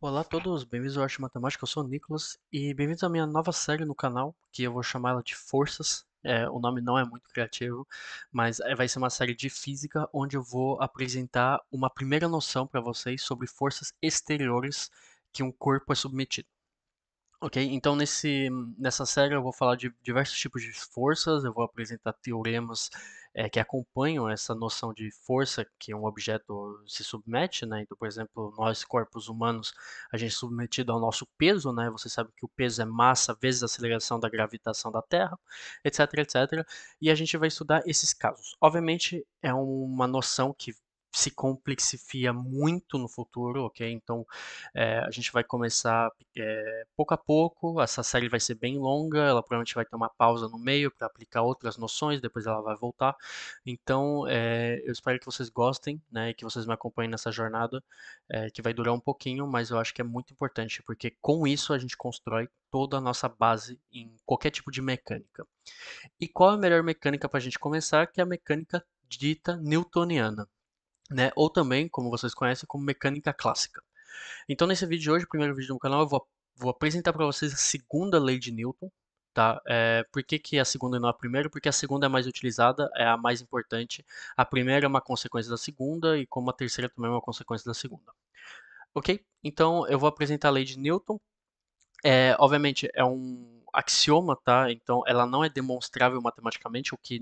Olá a todos, bem-vindos ao Arte Matemática, eu sou o Nicolas e bem-vindos à minha nova série no canal, que eu vou chamar ela de Forças. O nome não é muito criativo, mas vai ser uma série de física onde eu vou apresentar uma primeira noção para vocês sobre forças exteriores que um corpo é submetido. Ok, então nessa série eu vou falar de diversos tipos de forças, eu vou apresentar teoremas que acompanham essa noção de força que um objeto se submete, né? Então, por exemplo, nós corpos humanos, a gente é submetido ao nosso peso, né? Você sabe que o peso é massa vezes a aceleração da gravitação da Terra, etc, etc. E a gente vai estudar esses casos. Obviamente é uma noção que se complexifia muito no futuro, ok? Então a gente vai começar pouco a pouco, essa série vai ser bem longa, ela provavelmente vai ter uma pausa no meio para aplicar outras noções, depois ela vai voltar. Então, eu espero que vocês gostem, né, e que vocês me acompanhem nessa jornada, que vai durar um pouquinho, mas eu acho que é muito importante, porque com isso a gente constrói toda a nossa base em qualquer tipo de mecânica. E qual é a melhor mecânica para a gente começar? Que é a mecânica dita newtoniana, né? Ou também, como vocês conhecem, como mecânica clássica. Então, nesse vídeo de hoje, o primeiro vídeo do canal, eu vou apresentar para vocês a segunda lei de Newton. Tá? Por que, que a segunda e não a primeira? Porque a segunda é mais utilizada, é a mais importante. A primeira é uma consequência da segunda, e como a terceira também é uma consequência da segunda. Ok? Então, eu vou apresentar a lei de Newton. Obviamente, é um axioma, tá? Então, ela não é demonstrável matematicamente, o que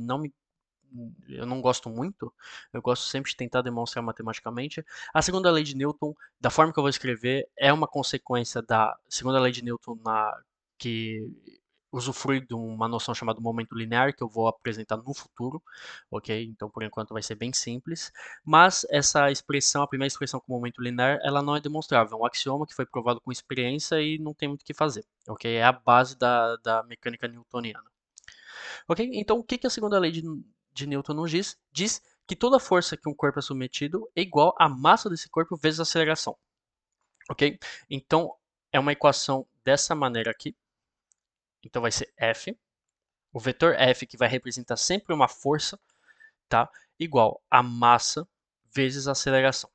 eu não gosto muito. Eu gosto sempre de tentar demonstrar matematicamente. A segunda lei de Newton, da forma que eu vou escrever, é uma consequência da segunda lei de Newton que usufrui de uma noção chamada momento linear, que eu vou apresentar no futuro, ok? Então, por enquanto, vai ser bem simples. Mas essa expressão, a primeira expressão com momento linear, ela não é demonstrável. É um axioma que foi provado com experiência e não tem muito o que fazer, ok? É a base da mecânica newtoniana. Ok? Então, o que a segunda lei de Newton nos diz? Diz que toda força que um corpo é submetido é igual à massa desse corpo vezes a aceleração. Ok? Então, é uma equação dessa maneira aqui. Então, vai ser F. O vetor F, que vai representar sempre uma força, tá? Igual a massa vezes a aceleração.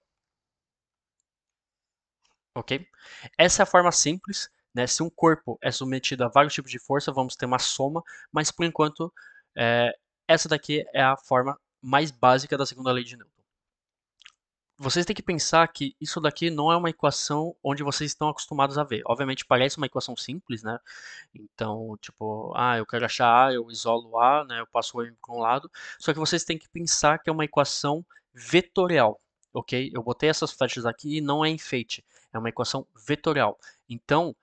Ok? Essa é a forma simples. Né? Se um corpo é submetido a vários tipos de força, vamos ter uma soma, mas por enquanto, é, essa daqui é a forma mais básica da segunda lei de Newton. Vocês têm que pensar que isso daqui não é uma equação onde vocês estão acostumados a ver. Obviamente parece uma equação simples, né? Então, tipo, eu quero achar A, eu isolo A, né? Eu passo o M para um lado. Só que vocês têm que pensar que é uma equação vetorial, ok? Eu botei essas flechas aqui e não é enfeite. É uma equação vetorial. Então,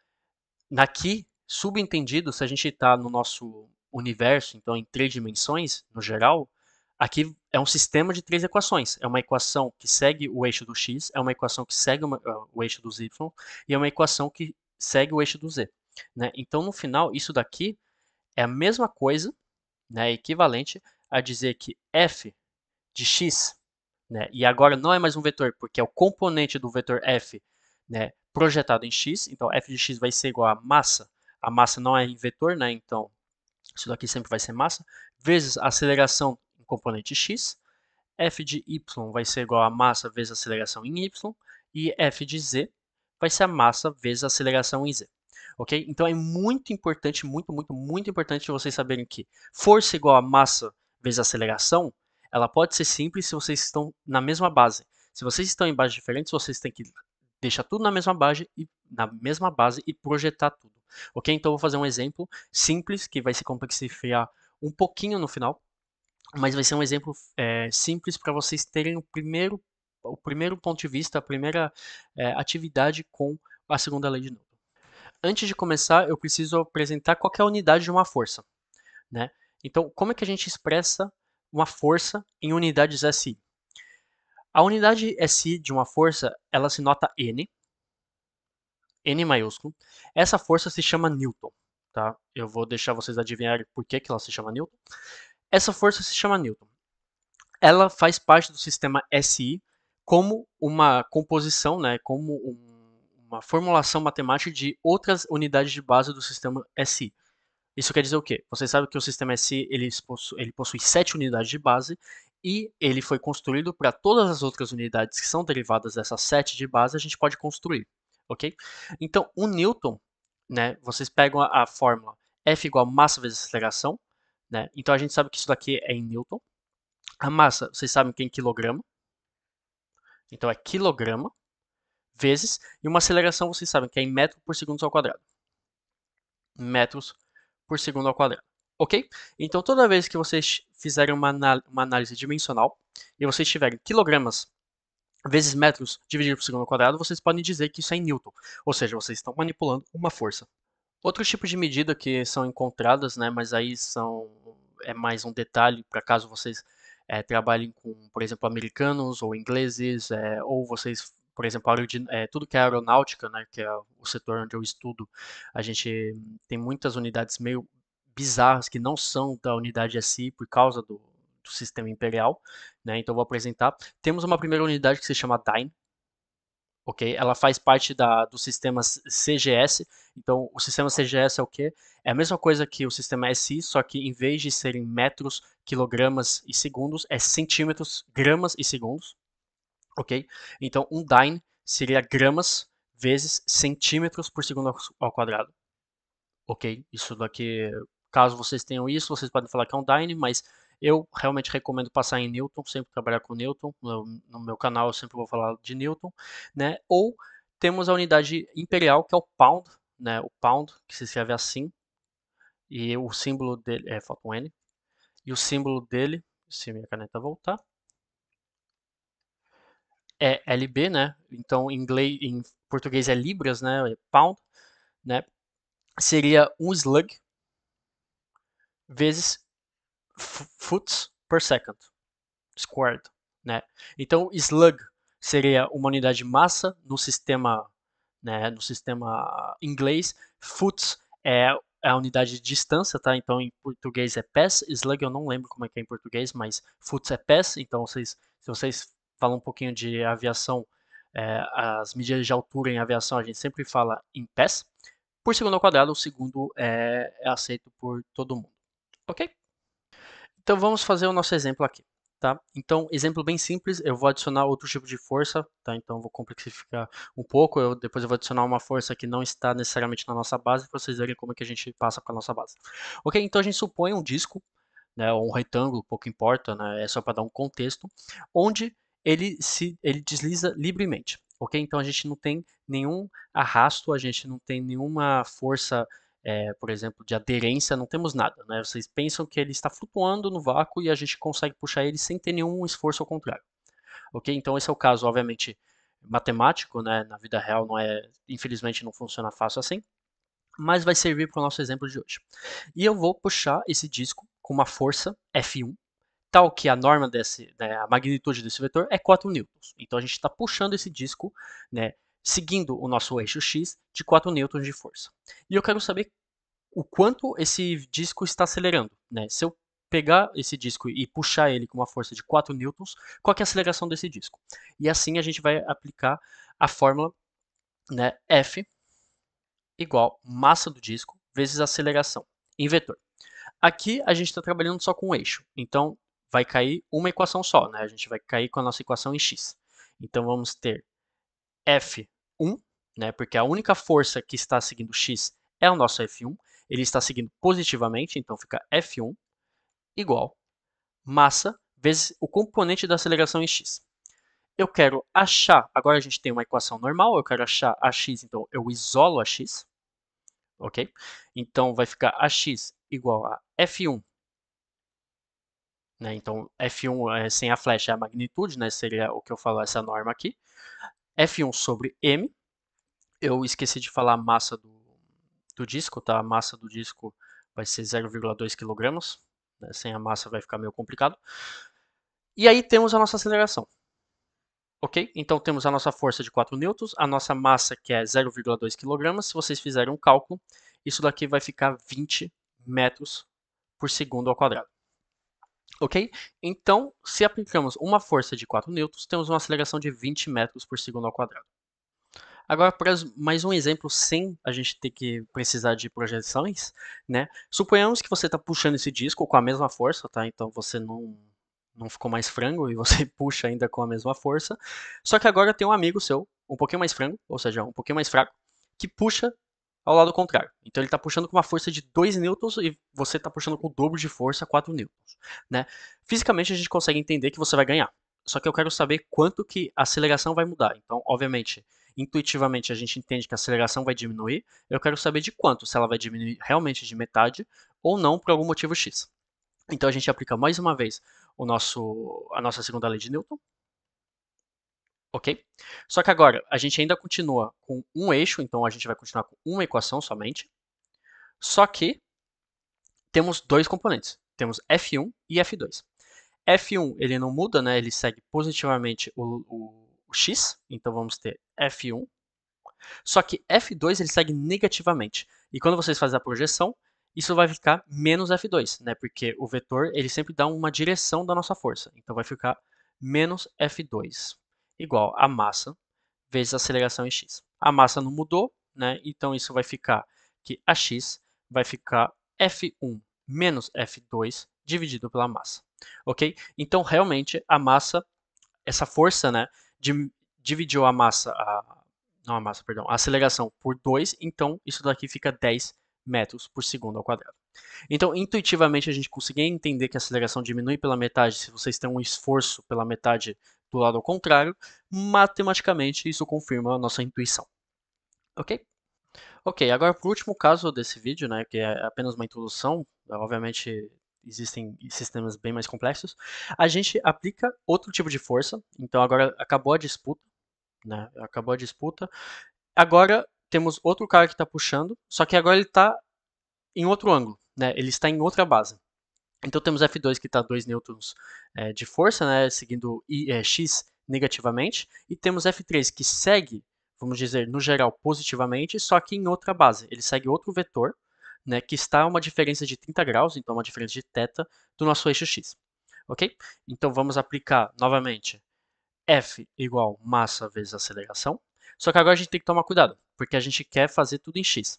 aqui, subentendido, se a gente está no nosso universo, então em três dimensões, no geral, aqui é um sistema de três equações. É uma equação que segue o eixo do x, é uma equação que segue o eixo dos y e é uma equação que segue o eixo do z. Né? Então, no final, isso daqui é a mesma coisa, né, equivalente a dizer que f de x, né, e agora não é mais um vetor, porque é o componente do vetor f, né, projetado em x, então f de x vai ser igual a massa não é em vetor, né, então isso daqui sempre vai ser massa, vezes a aceleração em componente x, f de y vai ser igual a massa vezes a aceleração em y, e f de z vai ser a massa vezes a aceleração em z. Ok? Então é muito importante, muito, muito, muito importante vocês saberem que força igual a massa vezes a aceleração, ela pode ser simples se vocês estão na mesma base. Se vocês estão em bases diferentes, vocês têm que deixar tudo na mesma base e projetar tudo. Ok? Então eu vou fazer um exemplo simples que vai se complexificar um pouquinho no final, mas vai ser um exemplo simples para vocês terem o primeiro ponto de vista, a primeira atividade com a segunda lei de Newton. Antes de começar, eu preciso apresentar qual é a unidade de uma força. Né? Então, como é que a gente expressa uma força em unidades SI? A unidade SI de uma força, ela se nota N maiúsculo. Essa força se chama Newton. Tá? Eu vou deixar vocês adivinharem por que ela se chama Newton. Essa força se chama Newton. Ela faz parte do sistema SI como uma composição, né, como uma formulação matemática de outras unidades de base do sistema SI. Isso quer dizer o quê? Você sabe que o sistema SI ele possui 7 unidades de base e ele foi construído para todas as outras unidades que são derivadas dessas 7 de base, a gente pode construir. ok? Então, o Newton, né, vocês pegam a fórmula F igual massa vezes aceleração, né? Então a gente sabe que isso daqui é em Newton. A massa, vocês sabem que é em quilograma, então é quilograma vezes, e uma aceleração vocês sabem que é em metro por segundo ao quadrado. Metros por segundo ao quadrado, ok? Então toda vez que vocês fizerem uma análise dimensional e vocês tiverem quilogramas vezes metros dividido por segundo ao quadrado, vocês podem dizer que isso é em Newton, ou seja, vocês estão manipulando uma força. Outros tipos de medida que são encontradas, né, mas aí é mais um detalhe para caso vocês trabalhem com, por exemplo, americanos ou ingleses, ou vocês, por exemplo, tudo que é aeronáutica, né, que é o setor onde eu estudo, a gente tem muitas unidades meio bizarras que não são da unidade SI por causa do sistema imperial, né, então eu vou apresentar. Temos uma primeira unidade que se chama Dyne, ok? Ela faz parte do sistema CGS. Então, o sistema CGS é o quê? É a mesma coisa que o sistema SI, só que em vez de serem metros, quilogramas e segundos, é centímetros, gramas e segundos, ok? Então, um dyne seria gramas vezes centímetros por segundo ao quadrado, ok? Isso daqui, caso vocês tenham isso, vocês podem falar que é um dyne, mas eu realmente recomendo passar em Newton, sempre trabalhar com Newton. No meu canal eu sempre vou falar de Newton, né? Ou temos a unidade imperial, que é o pound, né? O pound, que se escreve assim, e o símbolo dele falta um N, e o símbolo dele, se minha caneta voltar, é LB, né? Então em português é libras, né? É pound, né? Seria um slug vezes foot per second squared, né? Então, slug seria uma unidade de massa no sistema, né, no sistema inglês. Foot é a unidade de distância, tá? Então, em português é pés. Slug eu não lembro como é que é em português, mas foot é pés. Então, se vocês falam um pouquinho de aviação, as medidas de altura em aviação a gente sempre fala em pés. Por segundo ao quadrado, o segundo é aceito por todo mundo, ok? Então vamos fazer o nosso exemplo aqui, tá? Então, exemplo bem simples, eu vou adicionar outro tipo de força, tá? Então vou complexificar um pouco, depois eu vou adicionar uma força que não está necessariamente na nossa base, para vocês verem como é que a gente passa com a nossa base. Ok, então a gente supõe um disco, né, ou um retângulo, pouco importa, né, é só para dar um contexto, onde ele desliza livremente, ok? Então a gente não tem nenhum arrasto, a gente não tem nenhuma força, por exemplo, de aderência, não temos nada, né? Vocês pensam que ele está flutuando no vácuo e a gente consegue puxar ele sem ter nenhum esforço ao contrário, ok? Então esse é o caso, obviamente, matemático, né? Na vida real não é, infelizmente não funciona fácil assim, mas vai servir para o nosso exemplo de hoje. E eu vou puxar esse disco com uma força F1, tal que a norma né, a magnitude desse vetor é 4 newtons. Então a gente está puxando esse disco, né, seguindo o nosso eixo x de 4 newtons de força. E eu quero saber o quanto esse disco está acelerando, né? Se eu pegar esse disco e puxar ele com uma força de 4 newtons, qual é a aceleração desse disco? E assim a gente vai aplicar a fórmula, né, F igual massa do disco vezes aceleração em vetor. Aqui a gente está trabalhando só com o eixo, então vai cair uma equação só, né? A gente vai cair com a nossa equação em x. Então vamos ter F1, né? Porque a única força que está seguindo x é o nosso F1, ele está seguindo positivamente, então fica F1 igual massa vezes o componente da aceleração em x. Eu quero achar, agora a gente tem uma equação normal, eu quero achar ax, então eu isolo ax, ok? Então vai ficar ax igual a F1, né? Então F1 sem a flecha é a magnitude, né? Seria o que eu falo, essa norma aqui. F1 sobre m, eu esqueci de falar a massa do disco, tá? A massa do disco vai ser 0,2 kg, né? Sem a massa vai ficar meio complicado. E aí temos a nossa aceleração. Ok? Então temos a nossa força de 4 newtons, a nossa massa que é 0,2 kg. Se vocês fizerem um cálculo, isso daqui vai ficar 20 metros por segundo ao quadrado. Ok? Então, se aplicamos uma força de 4 newtons, temos uma aceleração de 20 metros por segundo ao quadrado. Agora, para mais um exemplo sem a gente ter que precisar de projeções, né? Suponhamos que você está puxando esse disco com a mesma força, tá? Então você não não ficou mais frango e você puxa ainda com a mesma força. Só que agora tem um amigo seu, um pouquinho mais frango, ou seja, um pouquinho mais fraco, que puxa ao lado contrário. Então ele está puxando com uma força de 2 newtons e você está puxando com o dobro de força, 4 newtons, né? Fisicamente a gente consegue entender que você vai ganhar. Só que eu quero saber quanto que a aceleração vai mudar. Então, obviamente, intuitivamente a gente entende que a aceleração vai diminuir. Eu quero saber de quanto, se ela vai diminuir realmente de metade ou não por algum motivo X. Então a gente aplica mais uma vez a nossa segunda lei de Newton, ok? Só que agora a gente ainda continua com um eixo, então a gente vai continuar com uma equação somente. Só que temos dois componentes, temos F1 e F2. F1 ele não muda, né? Ele segue positivamente o x, então vamos ter F1. Só que F2 ele segue negativamente. E quando vocês fazem a projeção, isso vai ficar menos F2, né? Porque o vetor ele sempre dá uma direção da nossa força. Então vai ficar menos F2 igual a massa vezes a aceleração em x. A massa não mudou, né? Então isso vai ficar que a x vai ficar F1 menos F2 dividido pela massa. Ok? Então realmente a massa, essa força, né, dividiu a massa, não a massa, perdão, a aceleração por 2, então isso daqui fica 10 metros por segundo ao quadrado. Então, intuitivamente, a gente conseguia entender que a aceleração diminui pela metade se vocês têm um esforço pela metade do lado ao contrário. Matematicamente, isso confirma a nossa intuição. Ok? Ok, agora para o último caso desse vídeo, né, que é apenas uma introdução, obviamente existem sistemas bem mais complexos, a gente aplica outro tipo de força, então agora acabou a disputa, né, acabou a disputa, agora temos outro cara que está puxando, só que agora ele está em outro ângulo, né, ele está em outra base. Então temos F2 que está 2 newtons de força, né, seguindo x negativamente, e temos F3 que segue, vamos dizer, no geral positivamente, só que em outra base. Ele segue outro vetor, né, que está a uma diferença de 30 graus, então uma diferença de θ do nosso eixo x. Ok? Então vamos aplicar novamente F igual massa vezes aceleração. Só que agora a gente tem que tomar cuidado, porque a gente quer fazer tudo em x.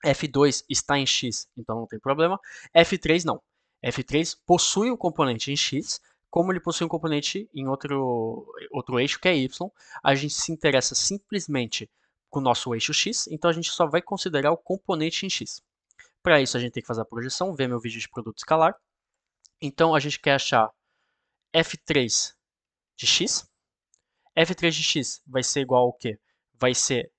F2 está em x, então não tem problema. F3 não. F3 possui um componente em x, como ele possui um componente em outro eixo que é y, a gente se interessa simplesmente com o nosso eixo x, então a gente só vai considerar o componente em x. Para isso a gente tem que fazer a projeção, ver meu vídeo de produto escalar. Então a gente quer achar F3 de x. F3 de x vai ser igual ao quê? Vai ser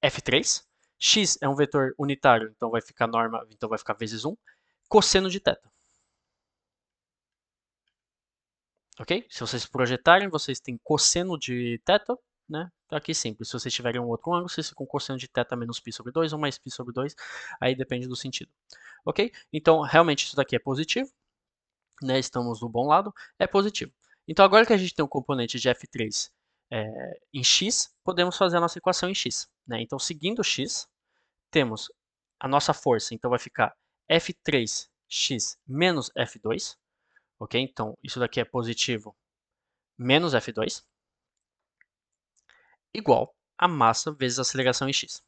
F3. X é um vetor unitário, então vai ficar norma, então vai ficar vezes 1. Cosseno de θ. Ok? Se vocês projetarem, vocês têm cosseno de θ, né? Tá aqui simples. Se vocês tiverem um outro ângulo, vocês ficam cosseno de θ menos π sobre 2 ou mais π sobre 2. Aí depende do sentido. Ok? Então, realmente isso daqui é positivo. Né? Estamos do bom lado. É positivo. Então, agora que a gente tem um componente de F3 em x, podemos fazer a nossa equação em x. Né? Então, seguindo x, temos a nossa força. Então, vai ficar F3x menos F2. Ok? Então, isso daqui é positivo menos F2 igual a massa vezes a aceleração em x.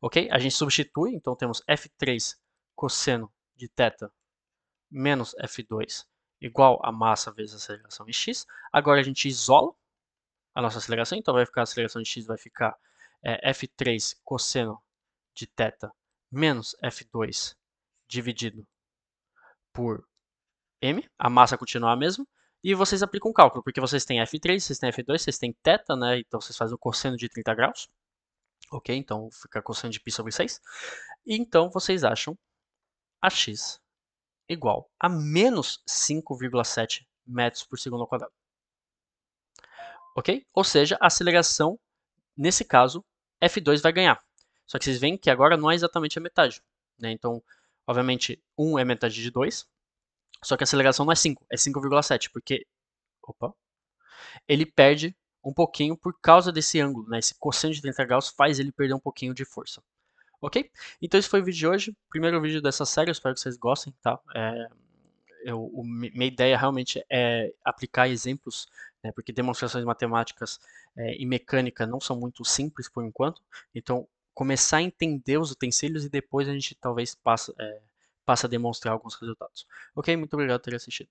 Ok? A gente substitui, então temos F3 cosseno de θ menos F2 igual a massa vezes a aceleração em x. Agora a gente isola a nossa aceleração, então vai ficar a aceleração de x vai ficar F3 cosseno de θ menos F2 dividido por m, a massa continua a mesma, e vocês aplicam um cálculo, porque vocês têm F3, vocês têm F2, vocês têm θ, né? Então vocês fazem o cosseno de 30 graus. Ok? Então fica cosseno de π sobre 6. E então vocês acham AX igual a menos 5,7 metros por segundo ao quadrado. Ok? Ou seja, a aceleração, nesse caso, F2 vai ganhar. Só que vocês veem que agora não é exatamente a metade. Né? Então, obviamente, 1 é metade de 2. Só que a aceleração não é 5, é 5,7, porque ele perde um pouquinho por causa desse ângulo, né? Esse cosseno de 30 graus faz ele perder um pouquinho de força. Ok? Então esse foi o vídeo de hoje, primeiro vídeo dessa série, eu espero que vocês gostem, tá? Minha ideia realmente é aplicar exemplos, né? Porque demonstrações matemáticas e mecânica não são muito simples por enquanto, então começar a entender os utensílios e depois a gente talvez passe a demonstrar alguns resultados. Ok? Muito obrigado por ter assistido.